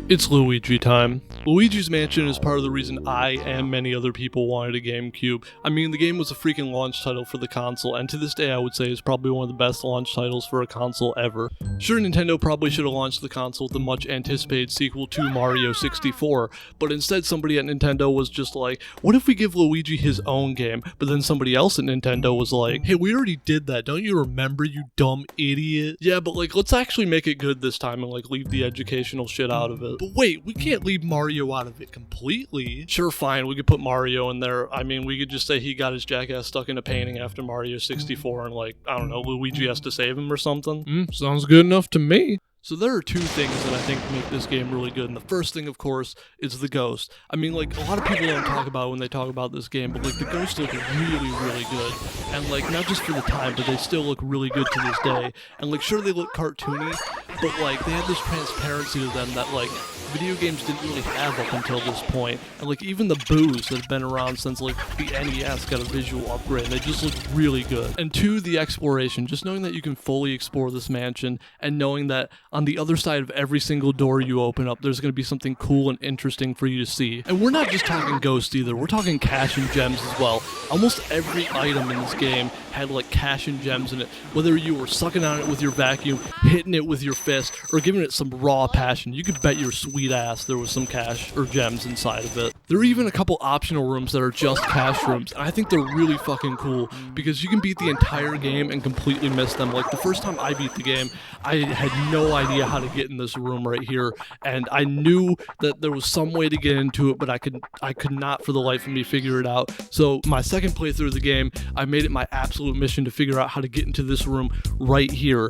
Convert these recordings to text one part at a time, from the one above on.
It's Luigi time. Luigi's Mansion is part of the reason I and many other people wanted a GameCube. I mean, the game was a freaking launch title for the console, and to this day I would say it's probably one of the best launch titles for a console ever. Sure, Nintendo probably should have launched the console with the much anticipated sequel to Mario 64, but instead somebody at Nintendo was just like, what if we give Luigi his own game? But then somebody else at Nintendo was like, hey, we already did that, don't you remember, you dumb idiot? Yeah, but like, let's actually make it good this time and like leave the educational shit out of it. But wait, we can't leave Mario out of it completely. Sure, fine, we could put Mario in there. I mean, we could just say he got his jackass stuck in a painting after Mario 64 and like, I don't know, Luigi has to save him or something. Sounds good enough to me. So there are two things that I think make this game really good, and the first thing, of course, is the ghost. I mean, like, a lot of people don't talk about it when they talk about this game, but, like, the ghosts look really, really good. And, like, not just for the time, but they still look really good to this day. And, like, sure, they look cartoony, but, like, they had this transparency to them that, like, video games didn't really have up until this point. And, like, even the boos that have been around since, like, the NES got a visual upgrade. They just look really good. And two, the exploration. Just knowing that you can fully explore this mansion, and knowing that on the other side of every single door you open up, there's going to be something cool and interesting for you to see. And we're not just talking ghosts either, we're talking cash and gems as well. Almost every item in this game had like cash and gems in it, whether you were sucking on it with your vacuum, hitting it with your fist, or giving it some raw passion. You could bet your sweet ass there was some cash or gems inside of it. There are even a couple optional rooms that are just cash rooms, and I think they're really fucking cool because you can beat the entire game and completely miss them. Like the first time I beat the game, I had no idea how to get in this room right here, and I knew that there was some way to get into it, but I could not for the life of me figure it out. So my second playthrough of the game, I made it my absolute mission to figure out how to get into this room right here.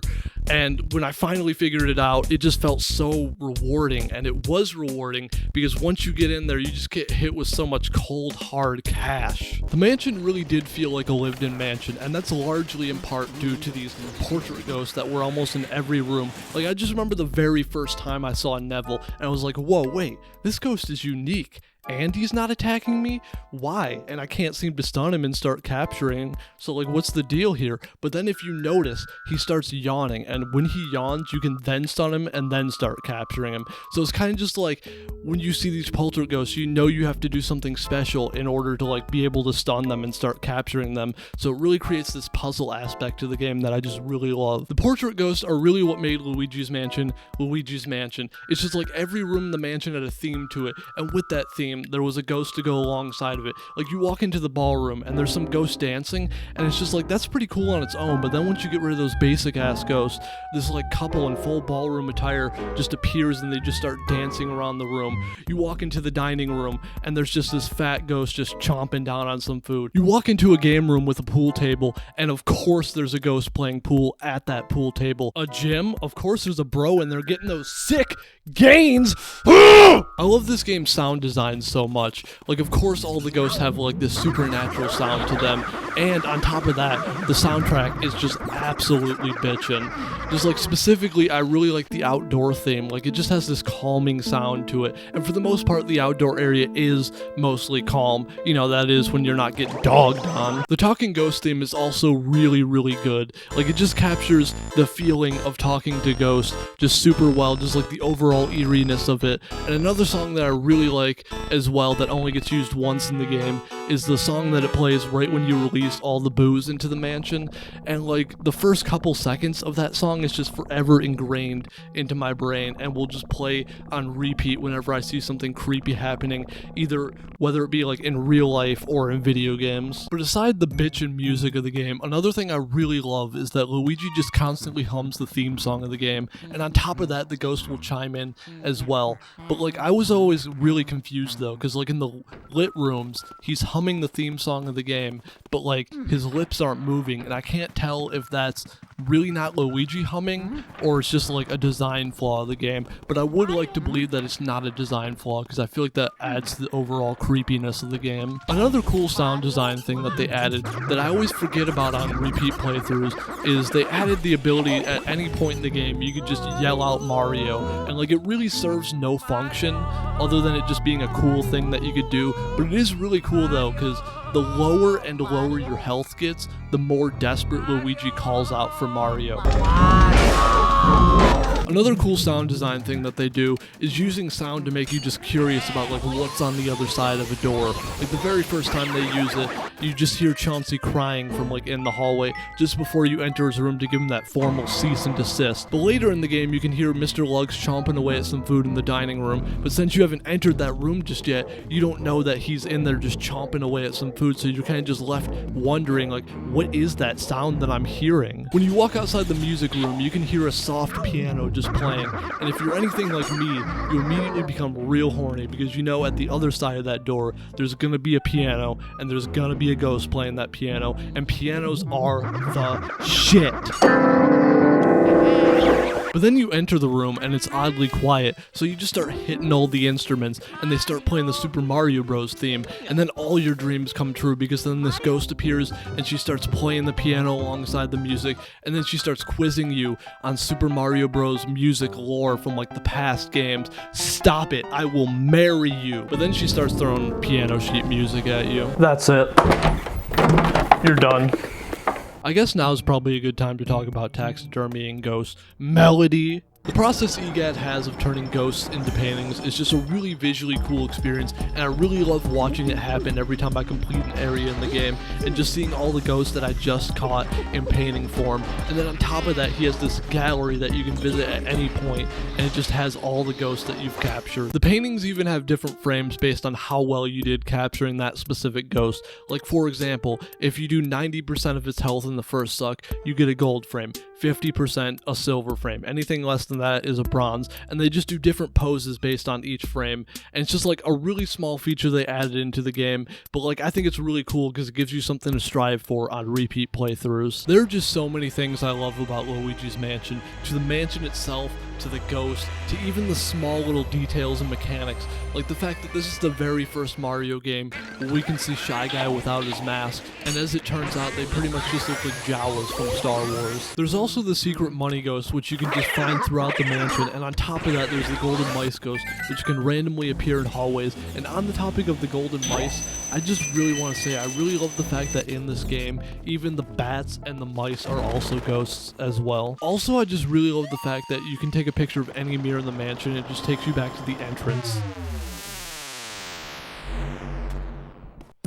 And when I finally figured it out, it just felt so rewarding, and it was rewarding because once you get in there, you just get hit with so much cold, hard cash. The mansion really did feel like a lived-in mansion, and that's largely in part due to these portrait ghosts that were almost in every room. Like, I just remember the very first time I saw Neville, and I was like, whoa, wait, this ghost is unique. And he's not attacking me? Why? And I can't seem to stun him and start capturing. So like, what's the deal here? But then if you notice, he starts yawning, and when he yawns, you can then stun him and then start capturing him. So it's kind of just like when you see these poltergeists, you know you have to do something special in order to like be able to stun them and start capturing them. So it really creates this puzzle aspect to the game that I just really love. The portrait ghosts are really what made Luigi's Mansion Luigi's Mansion. It's just like every room in the mansion had a theme to it, and with that theme, there was a ghost to go alongside of it. Like, you walk into the ballroom and there's some ghost dancing, and it's just like, that's pretty cool on its own, but then once you get rid of those basic ass ghosts, this like couple in full ballroom attire just appears and they just start dancing around the room. You walk into the dining room and there's just this fat ghost just chomping down on some food. You walk into a game room with a pool table, and of course there's a ghost playing pool at that pool table. A gym? Of course there's a bro, and they're getting those sick gains. I love this game's sound design so much. Like, of course all the ghosts have like this supernatural sound to them, and on top of that, the soundtrack is just absolutely bitchin'. Just like, specifically, I really like the outdoor theme. Like, it just has this calming sound to it, and for the most part the outdoor area is mostly calm. You know, that is when you're not getting dogged on. The talking ghost theme is also really, really good. Like, it just captures the feeling of talking to ghosts just super well, just like the overall eeriness of it. And another song that I really like as well that only gets used once in the game is the song that it plays right when you release all the boos into the mansion, and like the first couple seconds of that song is just forever ingrained into my brain and will just play on repeat whenever I see something creepy happening, either whether it be like in real life or in video games. But aside the bitchin' music of the game, another thing I really love is that Luigi just constantly hums the theme song of the game, and on top of that the ghost will chime in as well. But like, I was always really confused though, because like in the lit rooms he's humming the theme song of the game, but like his lips aren't moving, and I can't tell if that's really not Luigi humming or it's just like a design flaw of the game. But I would like to believe that it's not a design flaw, because I feel like that adds to the overall creepiness of the game. Another cool sound design thing that they added that I always forget about on repeat playthroughs is they added the ability at any point in the game you could just yell out Mario, and like, it really serves no function other than it just being a cool thing that you could do. But it is really cool though, because the lower and lower your health gets, the more desperate Luigi calls out for Mario. Another cool sound design thing that they do is using sound to make you just curious about like what's on the other side of a door. Like the very first time they use it, you just hear Chauncey crying from like in the hallway just before you enter his room to give him that formal cease and desist. But later in the game you can hear Mr. Lugs chomping away at some food in the dining room, but since you haven't entered that room just yet, you don't know that he's in there just chomping away at some food, so you're kind of just left wondering like, what is that sound that I'm hearing? When you walk outside the music room, you can hear a soft piano just playing, and if you're anything like me, you immediately become real horny because you know at the other side of that door there's gonna be a piano and there's gonna be a ghost playing that piano, and pianos are the shit. But then you enter the room and it's oddly quiet, so you just start hitting all the instruments and they start playing the Super Mario Bros. Theme, and then all your dreams come true because then this ghost appears and she starts playing the piano alongside the music, and then she starts quizzing you on Super Mario Bros. Music lore from like the past games. Stop it, I will marry you. But then she starts throwing piano sheet music at you. That's it. You're done. I guess now is probably a good time to talk about taxidermy and ghosts. Melody. The process EGAT has of turning ghosts into paintings is just a really visually cool experience, and I really love watching it happen every time I complete an area in the game, and just seeing all the ghosts that I just caught in painting form. And then on top of that, he has this gallery that you can visit at any point, and it just has all the ghosts that you've captured. The paintings even have different frames based on how well you did capturing that specific ghost. Like for example, if you do 90% of its health in the first suck, you get a gold frame, 50% a silver frame, anything less than that is a bronze, and they just do different poses based on each frame, and it's just like a really small feature they added into the game, but like I think it's really cool because it gives you something to strive for on repeat playthroughs. There are just so many things I love about Luigi's Mansion, to the mansion itself, to the ghost, to even the small little details and mechanics, like the fact that this is the very first Mario game where we can see Shy Guy without his mask, and as it turns out they pretty much just look like Jawas from Star Wars. There's also the secret money ghost, which you can just find throughout the mansion, and on top of that there's the golden mice ghost, which can randomly appear in hallways. And on the topic of the golden mice, I just really want to say I really love the fact that in this game even the bats and the mice are also ghosts as well. Also, I just really love the fact that you can take a picture of any mirror in the mansion and it just takes you back to the entrance.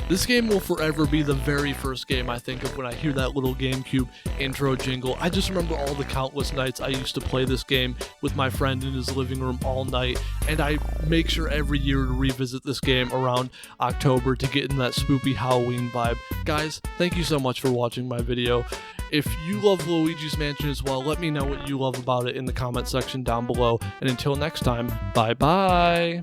This game will forever be the very first game I think of when I hear that little GameCube intro jingle. I just remember all the countless nights I used to play this game with my friend in his living room all night, and I make sure every year to revisit this game around October to get in that spoopy Halloween vibe. Guys, thank you so much for watching my video. If you love Luigi's Mansion as well, let me know what you love about it in the comment section down below, and until next time, bye bye!